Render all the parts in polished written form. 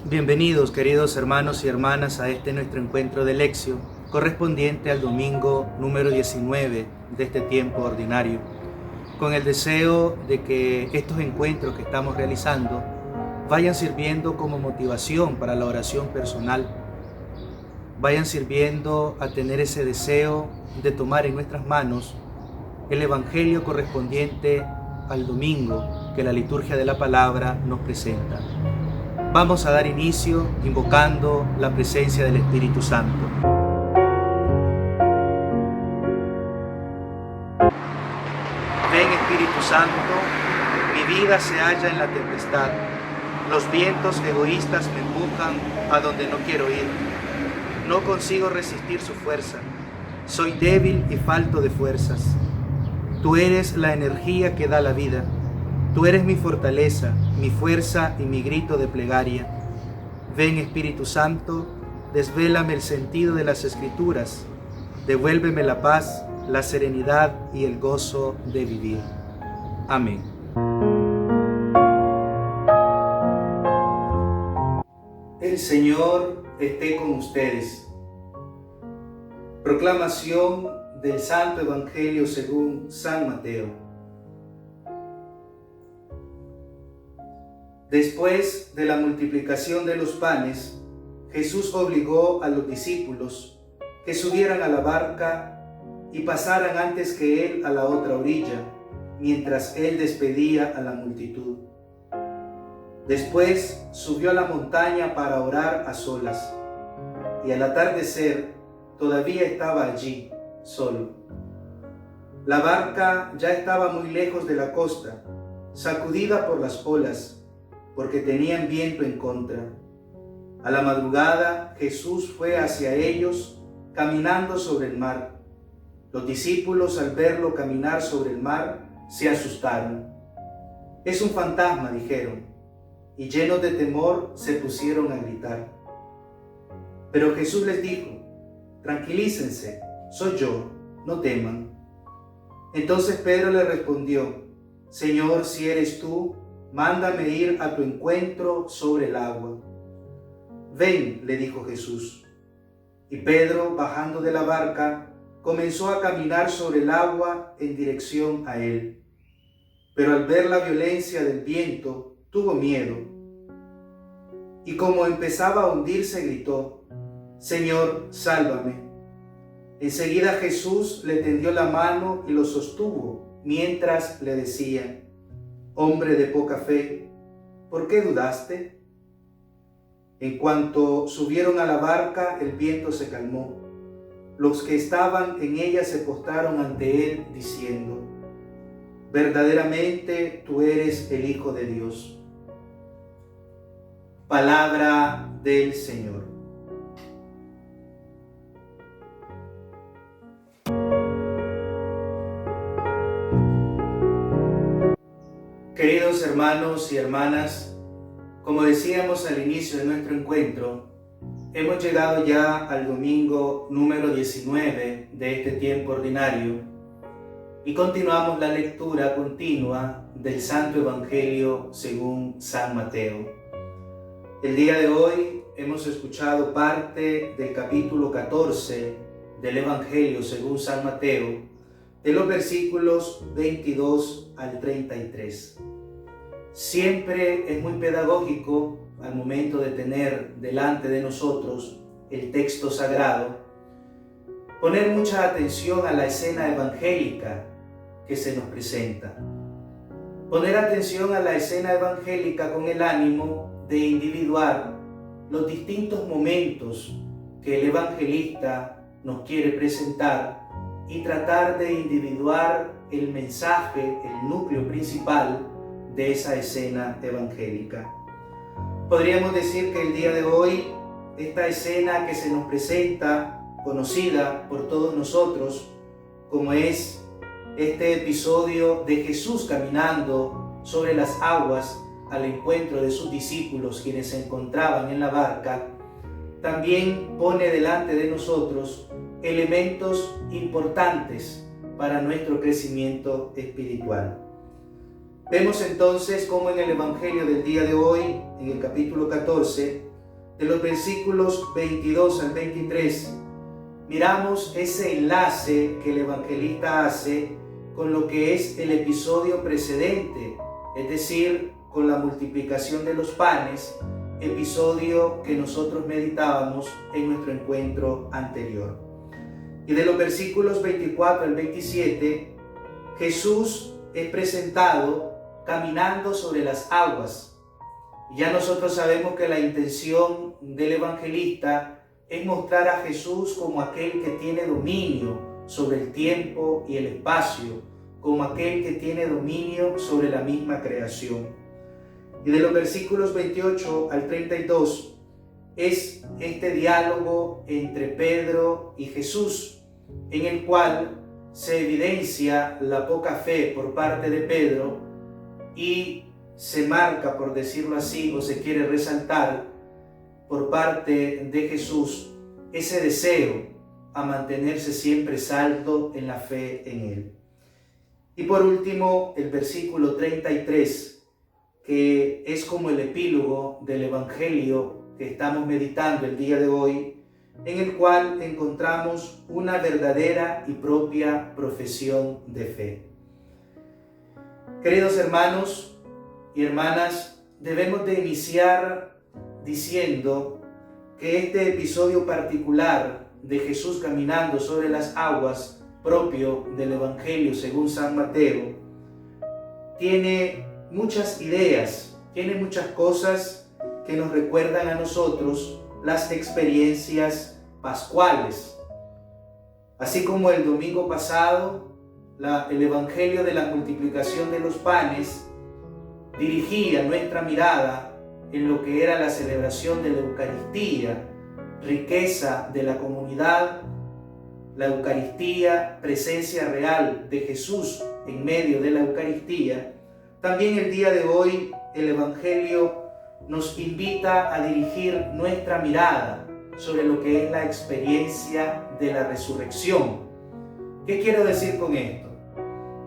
Bienvenidos, queridos hermanos y hermanas, a este nuestro encuentro de lección, correspondiente al domingo número 19 de este tiempo ordinario, con el deseo de que estos encuentros que estamos realizando vayan sirviendo como motivación para la oración personal, vayan sirviendo a tener ese deseo de tomar en nuestras manos el Evangelio correspondiente al domingo que la liturgia de la palabra nos presenta. Vamos a dar inicio invocando la presencia del Espíritu Santo. Ven, Espíritu Santo, mi vida se halla en la tempestad. Los vientos egoístas me empujan a donde no quiero ir. No consigo resistir su fuerza. Soy débil y falto de fuerzas. Tú eres la energía que da la vida. Tú eres mi fortaleza, mi fuerza y mi grito de plegaria. Ven, Espíritu Santo, desvélame el sentido de las Escrituras, devuélveme la paz, la serenidad y el gozo de vivir. Amén. El Señor esté con ustedes. Proclamación del Santo Evangelio según San Mateo. Después de la multiplicación de los panes, Jesús obligó a los discípulos que subieran a la barca y pasaran antes que él a la otra orilla, mientras él despedía a la multitud. Después subió a la montaña para orar a solas, y al atardecer todavía estaba allí, solo. La barca ya estaba muy lejos de la costa, sacudida por las olas, porque tenían viento en contra. A la madrugada Jesús fue hacia ellos caminando sobre el mar. Los discípulos, al verlo caminar sobre el mar, se asustaron. «Es un fantasma», dijeron, y llenos de temor se pusieron a gritar. Pero Jesús les dijo: «Tranquilícense, soy yo, no teman». Entonces Pedro le respondió: «Señor, si eres tú, mándame ir a tu encuentro sobre el agua». «Ven», le dijo Jesús. Y Pedro, bajando de la barca, comenzó a caminar sobre el agua en dirección a él. Pero al ver la violencia del viento, tuvo miedo. Y como empezaba a hundirse, gritó: «Señor, sálvame». Enseguida Jesús le tendió la mano y lo sostuvo, mientras le decía: «Hombre de poca fe, ¿por qué dudaste?». En cuanto subieron a la barca, el viento se calmó. Los que estaban en ella se postraron ante él, diciendo: «Verdaderamente tú eres el Hijo de Dios». Palabra del Señor. Queridos hermanos y hermanas, como decíamos al inicio de nuestro encuentro, hemos llegado ya al domingo número 19 de este tiempo ordinario y continuamos la lectura continua del Santo Evangelio según San Mateo. El día de hoy hemos escuchado parte del capítulo 14 del Evangelio según San Mateo, de los versículos 22 al 33. Siempre es muy pedagógico, al momento de tener delante de nosotros el texto sagrado, poner mucha atención a la escena evangélica que se nos presenta. Poner atención a la escena evangélica con el ánimo de individuar los distintos momentos que el evangelista nos quiere presentar y tratar de individuar el mensaje, el núcleo principal de esa escena evangélica. Podríamos decir que el día de hoy, esta escena que se nos presenta, conocida por todos nosotros, como es este episodio de Jesús caminando sobre las aguas al encuentro de sus discípulos, quienes se encontraban en la barca, también pone delante de nosotros elementos importantes para nuestro crecimiento espiritual. Vemos entonces cómo en el Evangelio del día de hoy, en el capítulo 14, de los versículos 22 al 23, miramos ese enlace que el evangelista hace con lo que es el episodio precedente, es decir, con la multiplicación de los panes, episodio que nosotros meditábamos en nuestro encuentro anterior. Y de los versículos 24 al 27, Jesús es presentado caminando sobre las aguas. Ya nosotros sabemos que la intención del evangelista es mostrar a Jesús como aquel que tiene dominio sobre el tiempo y el espacio, como aquel que tiene dominio sobre la misma creación. Y de los versículos 28 al 32 es este diálogo entre Pedro y Jesús, en el cual se evidencia la poca fe por parte de Pedro y se marca, por decirlo así, o se quiere resaltar por parte de Jesús ese deseo a mantenerse siempre saldo en la fe en Él. Y por último, el versículo 33, que es como el epílogo del Evangelio que estamos meditando el día de hoy, en el cual encontramos una verdadera y propia profesión de fe. Queridos hermanos y hermanas, debemos de iniciar diciendo que este episodio particular de Jesús caminando sobre las aguas, propio del Evangelio según San Mateo, tiene muchas ideas, tiene muchas cosas que nos recuerdan a nosotros las experiencias pascuales. Así como el domingo pasado, el Evangelio de la multiplicación de los panes dirigía nuestra mirada en lo que era la celebración de la Eucaristía, riqueza de la comunidad, la Eucaristía, presencia real de Jesús en medio de la Eucaristía. También el día de hoy el Evangelio nos invita a dirigir nuestra mirada sobre lo que es la experiencia de la resurrección. ¿Qué quiero decir con esto?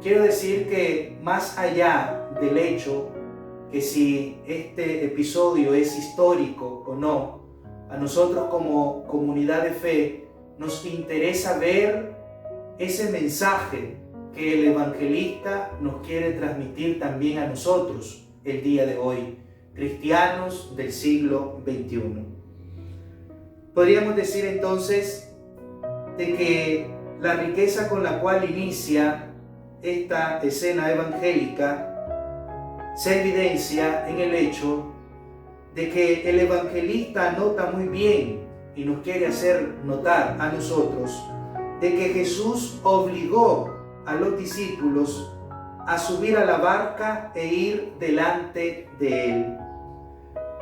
Quiero decir que más allá del hecho que si este episodio es histórico o no, a nosotros como comunidad de fe nos interesa ver ese mensaje que el evangelista nos quiere transmitir también a nosotros el día de hoy, cristianos del siglo XXI. Podríamos decir entonces de que la riqueza con la cual inicia esta escena evangélica se evidencia en el hecho de que el evangelista nota muy bien y nos quiere hacer notar a nosotros de que Jesús obligó a los discípulos a subir a la barca e ir delante de él.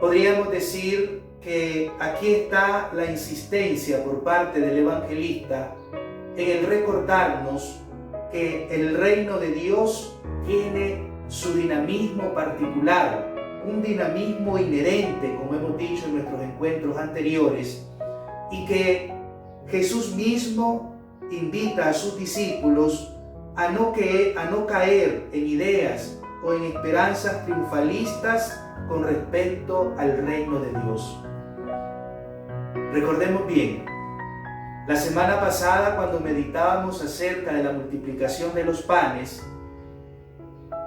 Podríamos decir que aquí está la insistencia por parte del evangelista en el recordarnos que el reino de Dios tiene su dinamismo particular, un dinamismo inherente, como hemos dicho en nuestros encuentros anteriores, y que Jesús mismo invita a sus discípulos a no caer en ideas o en esperanzas triunfalistas con respecto al reino de Dios. Recordemos bien, la semana pasada cuando meditábamos acerca de la multiplicación de los panes,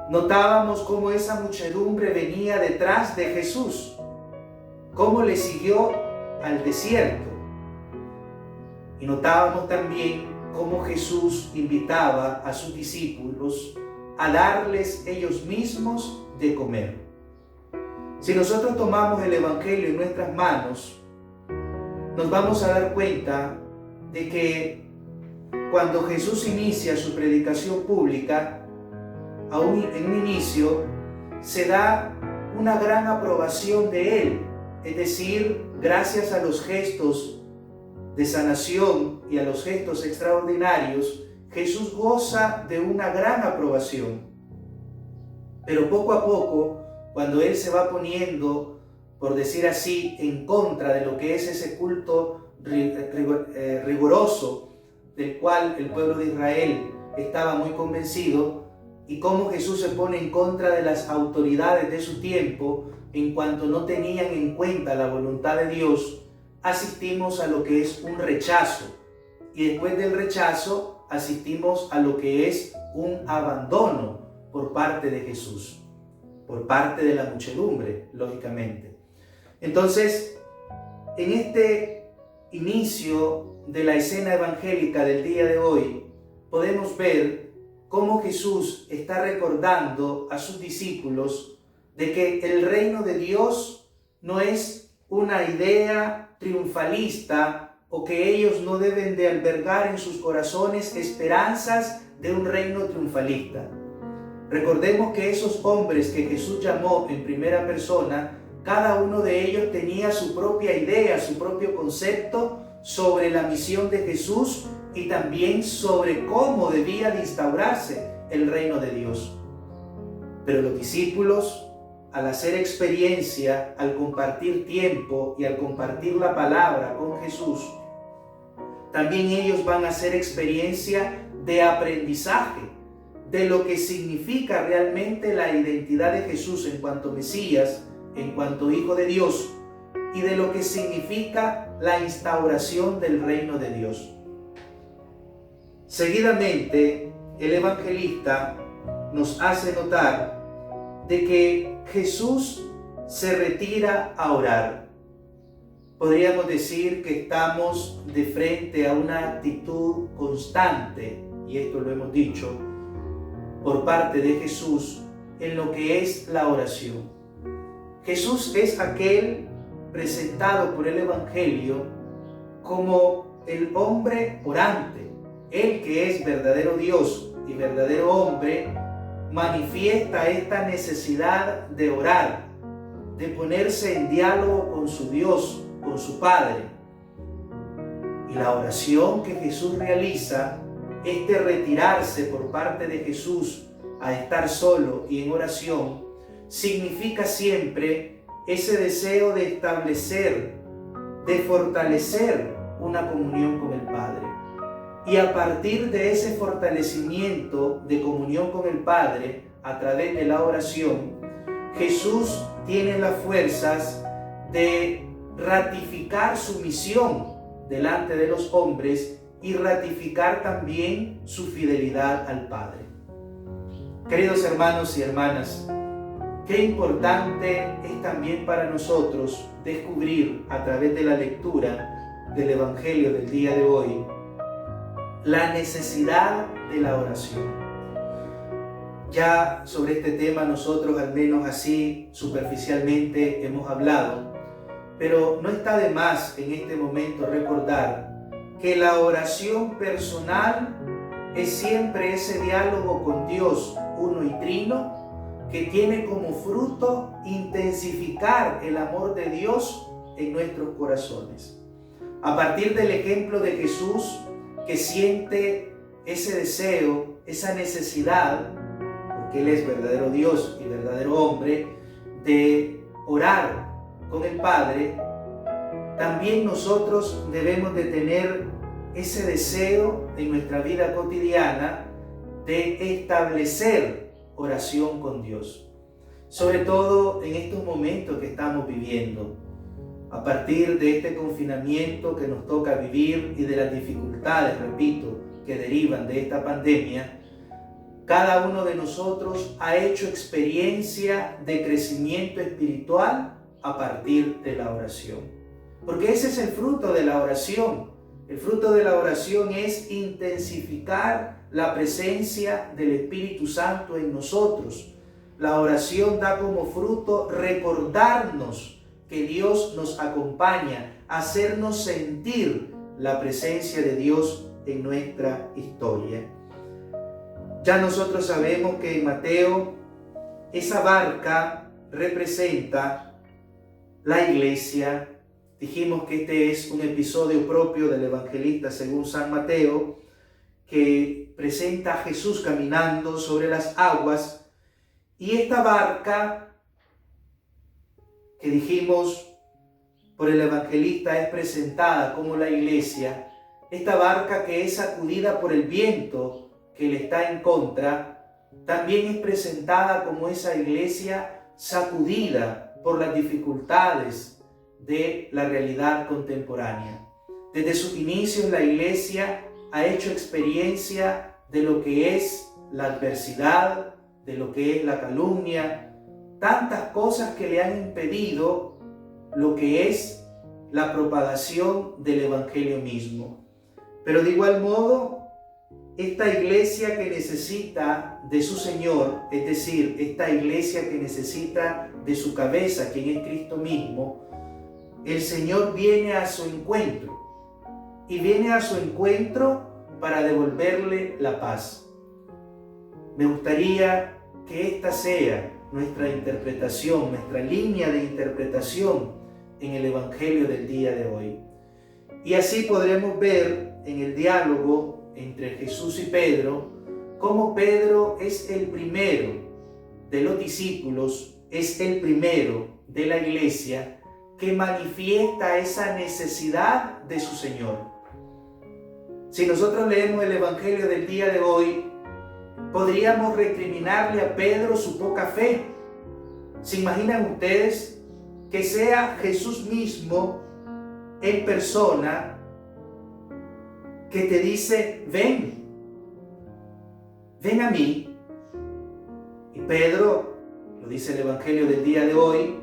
notábamos cómo esa muchedumbre venía detrás de Jesús, cómo le siguió al desierto. Y notábamos también cómo Jesús invitaba a sus discípulos a darles ellos mismos de comer. Si nosotros tomamos el Evangelio en nuestras manos, nos vamos a dar cuenta de que cuando Jesús inicia su predicación pública, en un inicio se da una gran aprobación de él, es decir, gracias a los gestos de sanación y a los gestos extraordinarios, Jesús goza de una gran aprobación. Pero poco a poco, cuando él se va poniendo, por decir así, en contra de lo que es ese culto riguroso del cual el pueblo de Israel estaba muy convencido, y cómo Jesús se pone en contra de las autoridades de su tiempo, en cuanto no tenían en cuenta la voluntad de Dios, asistimos a lo que es un rechazo. Y después del rechazo, asistimos a lo que es un abandono por parte de Jesús, por parte de la muchedumbre, lógicamente. Entonces, en este inicio de la escena evangélica del día de hoy, podemos ver cómo Jesús está recordando a sus discípulos de que el reino de Dios no es una idea triunfalista o que ellos no deben de albergar en sus corazones esperanzas de un reino triunfalista. Recordemos que esos hombres que Jesús llamó en primera persona, cada uno de ellos tenía su propia idea, su propio concepto sobre la misión de Jesús y también sobre cómo debía de instaurarse el reino de Dios. Pero los discípulos, al hacer experiencia, al compartir tiempo y al compartir la palabra con Jesús, también ellos van a hacer experiencia de aprendizaje, de lo que significa realmente la identidad de Jesús en cuanto Mesías, en cuanto Hijo de Dios, y de lo que significa la instauración del reino de Dios. Seguidamente, el evangelista nos hace notar de que Jesús se retira a orar. Podríamos decir que estamos de frente a una actitud constante, y esto lo hemos dicho, por parte de Jesús en lo que es la oración. Jesús es aquel presentado por el Evangelio como el hombre orante. Él que es verdadero Dios y verdadero hombre, manifiesta esta necesidad de orar, de ponerse en diálogo con su Dios, con su Padre. Y la oración que Jesús realiza, este retirarse por parte de Jesús a estar solo y en oración, significa siempre ese deseo de establecer, de fortalecer una comunión con el Padre. Y a partir de ese fortalecimiento de comunión con el Padre a través de la oración, Jesús tiene las fuerzas de ratificar su misión delante de los hombres y ratificar también su fidelidad al Padre. Queridos hermanos y hermanas, qué importante es también para nosotros descubrir a través de la lectura del Evangelio del día de hoy la necesidad de la oración. Ya sobre este tema nosotros, al menos así superficialmente, hemos hablado, pero no está de más en este momento recordar que la oración personal es siempre ese diálogo con Dios uno y trino que tiene como fruto intensificar el amor de Dios en nuestros corazones. A partir del ejemplo de Jesús, que siente ese deseo, esa necesidad, porque Él es verdadero Dios y verdadero hombre, de orar con el Padre, también nosotros debemos de tener ese deseo en nuestra vida cotidiana de establecer oración con Dios. Sobre todo en estos momentos que estamos viviendo, a partir de este confinamiento que nos toca vivir y de las dificultades, repito, que derivan de esta pandemia, cada uno de nosotros ha hecho experiencia de crecimiento espiritual a partir de la oración. Porque ese es el fruto de la oración. El fruto de la oración es intensificar la presencia del Espíritu Santo en nosotros. La oración da como fruto recordarnos que Dios nos acompaña, hacernos sentir la presencia de Dios en nuestra historia. Ya nosotros sabemos que en Mateo esa barca representa la iglesia. Dijimos que este es un episodio propio del evangelista según San Mateo, que presenta a Jesús caminando sobre las aguas, y esta barca que dijimos por el evangelista es presentada como la iglesia, esta barca que es sacudida por el viento que le está en contra, también es presentada como esa iglesia sacudida por las dificultades de la realidad contemporánea. Desde sus inicios la Iglesia ha hecho experiencia de lo que es la adversidad, de lo que es la calumnia, tantas cosas que le han impedido lo que es la propagación del Evangelio mismo. Pero de igual modo, esta iglesia que necesita de su Señor, es decir, esta iglesia que necesita de su cabeza, quien es Cristo mismo, el Señor viene a su encuentro, y viene a su encuentro para devolverle la paz. Me gustaría que esta sea nuestra interpretación, nuestra línea de interpretación en el Evangelio del día de hoy. Y así podremos ver en el diálogo entre Jesús y Pedro, cómo Pedro es el primero de los discípulos, es el primero de la iglesia que manifiesta esa necesidad de su Señor. Si nosotros leemos el Evangelio del día de hoy, podríamos recriminarle a Pedro su poca fe. ¿Se imaginan ustedes que sea Jesús mismo en persona que te dice, ven a mí? Y Pedro, lo dice el Evangelio del día de hoy,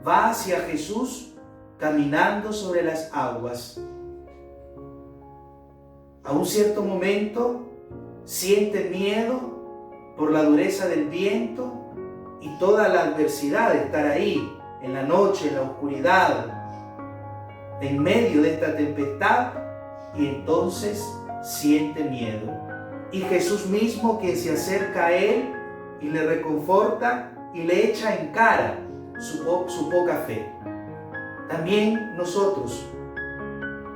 va hacia Jesús caminando sobre las aguas. A un cierto momento siente miedo por la dureza del viento y toda la adversidad de estar ahí en la noche, en la oscuridad, en medio de esta tempestad, y entonces siente miedo. Y Jesús mismo, quien se acerca a él y le reconforta y le echa en cara su poca fe. También nosotros,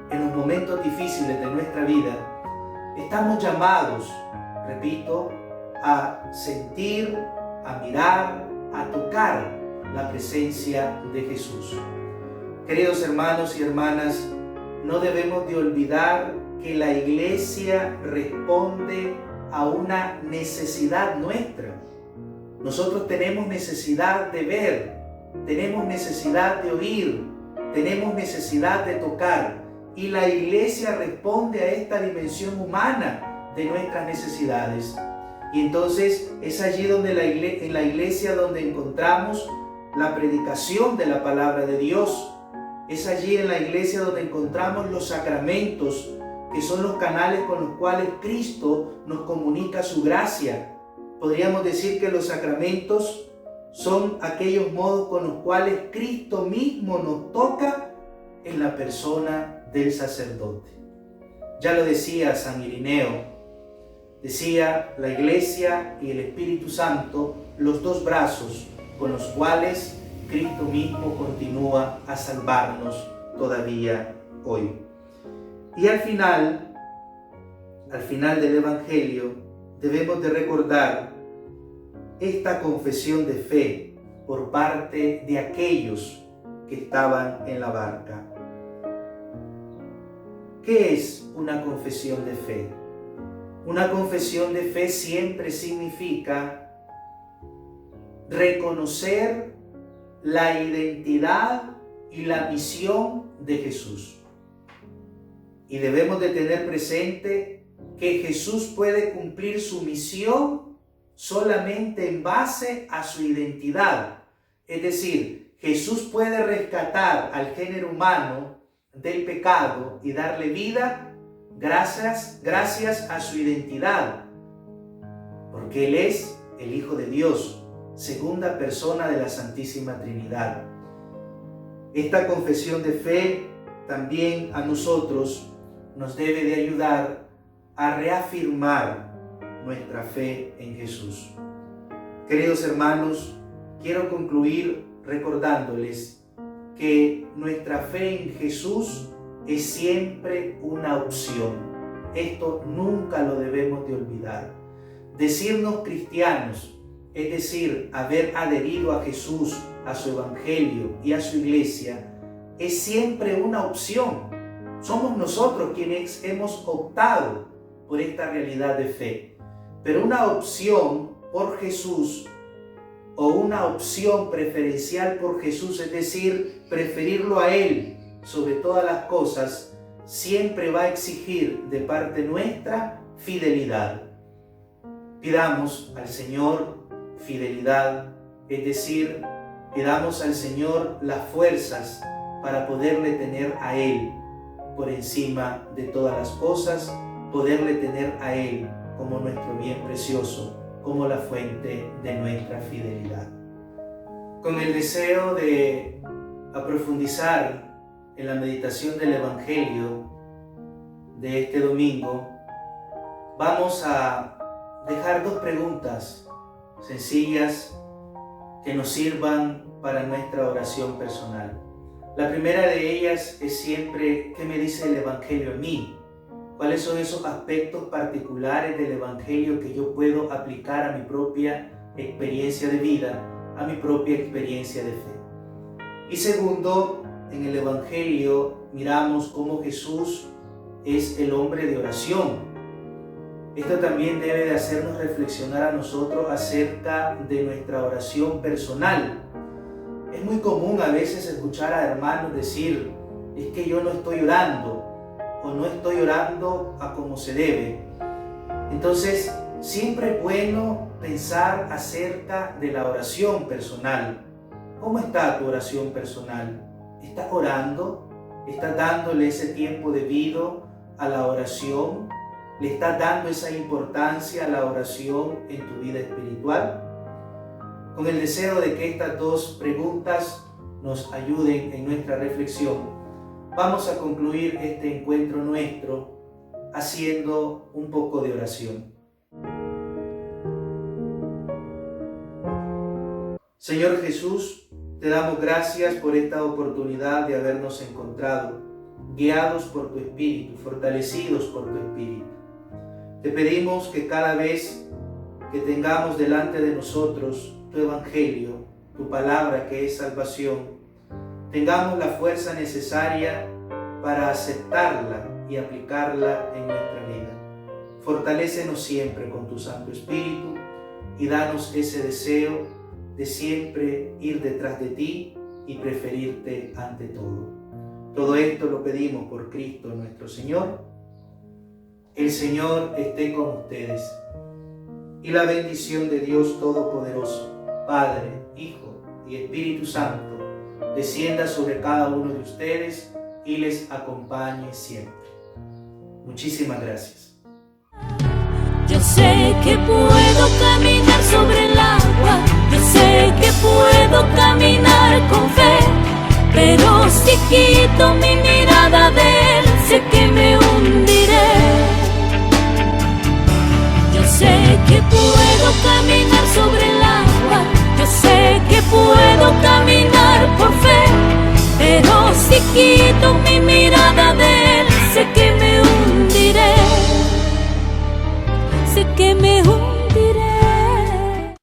en los momentos difíciles de nuestra vida, estamos llamados, repito, a sentir, a mirar, a tocar la presencia de Jesús. Queridos hermanos y hermanas, no debemos de olvidar que la iglesia responde a una necesidad nuestra. Nosotros tenemos necesidad de ver, tenemos necesidad de oír, tenemos necesidad de tocar, y la iglesia responde a esta dimensión humana de nuestras necesidades. Y entonces es allí donde en la iglesia donde encontramos la predicación de la palabra de Dios. Es allí en la iglesia donde encontramos los sacramentos, que son los canales con los cuales Cristo nos comunica su gracia. Podríamos decir que los sacramentos son aquellos modos con los cuales Cristo mismo nos toca en la persona del sacerdote. Ya lo decía San Irineo, decía la Iglesia y el Espíritu Santo, los dos brazos con los cuales Cristo mismo continúa a salvarnos todavía hoy. Y al final del Evangelio, debemos de recordar esta confesión de fe por parte de aquellos que estaban en la barca. ¿Qué es una confesión de fe? Una confesión de fe siempre significa reconocer la identidad y la misión de Jesús. Y debemos de tener presente que Jesús puede cumplir su misión solamente en base a su identidad. Es decir, Jesús puede rescatar al género humano del pecado y darle vida gracias a su identidad, porque Él es el Hijo de Dios, segunda persona de la Santísima Trinidad. Esta confesión de fe también a nosotros nos debe de ayudar a reafirmar nuestra fe en Jesús. Queridos hermanos, quiero concluir recordándoles que nuestra fe en Jesús es siempre una opción. Esto nunca lo debemos de olvidar. Decirnos cristianos, es decir, haber adherido a Jesús, a su Evangelio y a su Iglesia, es siempre una opción. Somos nosotros quienes hemos optado por esta realidad de fe. Pero una opción por Jesús o una opción preferencial por Jesús, es decir, preferirlo a Él sobre todas las cosas, siempre va a exigir de parte nuestra fidelidad. Pidamos al Señor fidelidad, es decir, pidamos al Señor las fuerzas para poderle tener a Él por encima de todas las cosas, poderle tener a Él como nuestro bien precioso, como la fuente de nuestra fidelidad. Con el deseo de profundizar en la meditación del Evangelio de este domingo, vamos a dejar dos preguntas sencillas que nos sirvan para nuestra oración personal. La primera de ellas es siempre: ¿qué me dice el Evangelio a mí? ¿Cuáles son esos aspectos particulares del Evangelio que yo puedo aplicar a mi propia experiencia de vida, a mi propia experiencia de fe? Y segundo, en el Evangelio miramos cómo Jesús es el hombre de oración. Esto también debe de hacernos reflexionar a nosotros acerca de nuestra oración personal. Es muy común a veces escuchar a hermanos decir: es que yo no estoy orando, o no estoy orando a como se debe. Entonces, siempre es bueno pensar acerca de la oración personal. ¿Cómo está tu oración personal? ¿Estás orando? ¿Estás dándole ese tiempo debido a la oración? ¿Le estás dando esa importancia a la oración en tu vida espiritual? Con el deseo de que estas dos preguntas nos ayuden en nuestra reflexión, vamos a concluir este encuentro nuestro haciendo un poco de oración. Señor Jesús, te damos gracias por esta oportunidad de habernos encontrado, guiados por tu Espíritu, fortalecidos por tu Espíritu. Te pedimos que cada vez que tengamos delante de nosotros tu Evangelio, tu palabra que es salvación, tengamos la fuerza necesaria para aceptarla y aplicarla en nuestra vida. Fortalécenos siempre con tu Santo Espíritu y danos ese deseo de siempre ir detrás de ti y preferirte ante todo. Todo esto lo pedimos por Cristo nuestro Señor. El Señor esté con ustedes y la bendición de Dios Todopoderoso, Padre, Hijo y Espíritu Santo, descienda sobre cada uno de ustedes y les acompañe siempre. Muchísimas gracias. Yo sé que puedo caminar sobre el agua, yo sé que puedo caminar con fe, pero si quito mi mirada de Él, sé que me hundiré. Yo sé que puedo caminar sobre el agua, yo sé que puedo caminar por fe, pero si quito mi mirada de Él, sé que me hundiré, sé que me hundiré.